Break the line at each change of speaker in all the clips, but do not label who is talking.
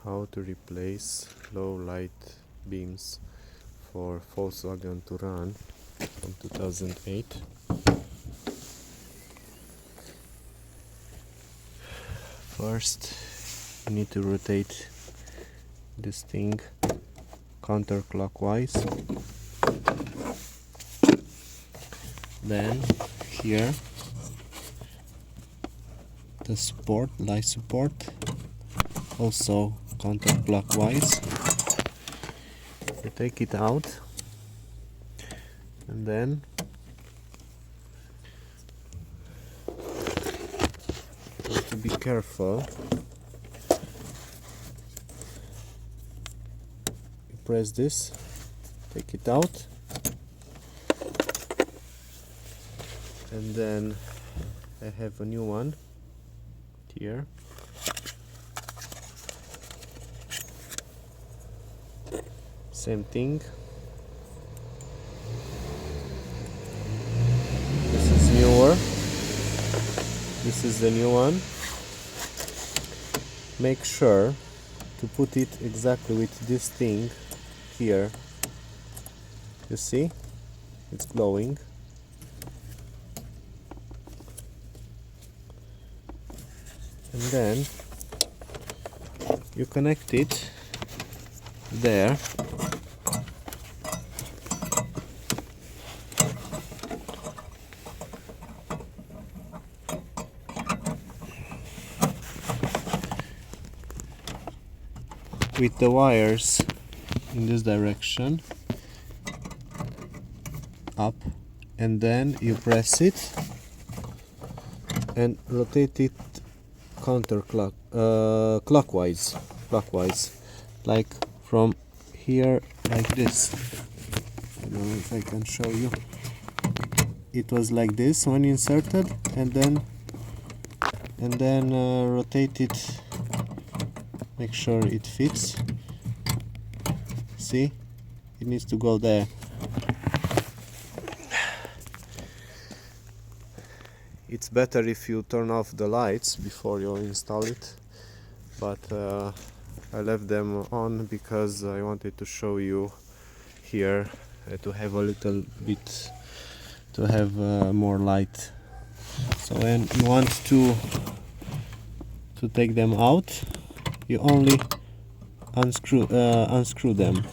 how to replace low light beams for Volkswagen Touran from 2008. First, you need to rotate this thing counterclockwise. Then here the support, light support, also counterclockwise. You take it out and then you have to be careful. You press this, take it out, and then I have a new one here. Same thing. This is newer. This is the new one. Make sure to put it exactly with this thing here. You see? It's glowing. And then you connect it there. With the wires in this direction up, and then you press it and rotate it clockwise, like from here, like this. I don't know if I can show you. It was like this when inserted, and then rotate it. Make sure it fits. See, it needs to go there. It's better if you turn off the lights before you install it, but I left them on because I wanted to show you here to have a little bit, to have more light. So when you want to take them out, you only unscrew them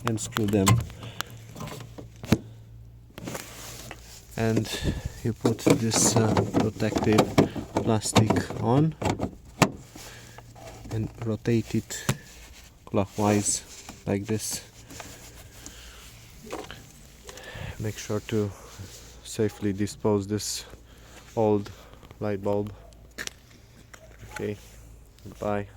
and screw them, and you put this protective plastic on and rotate it clockwise like this. Make sure to safely dispose this old light bulb. Okay, goodbye.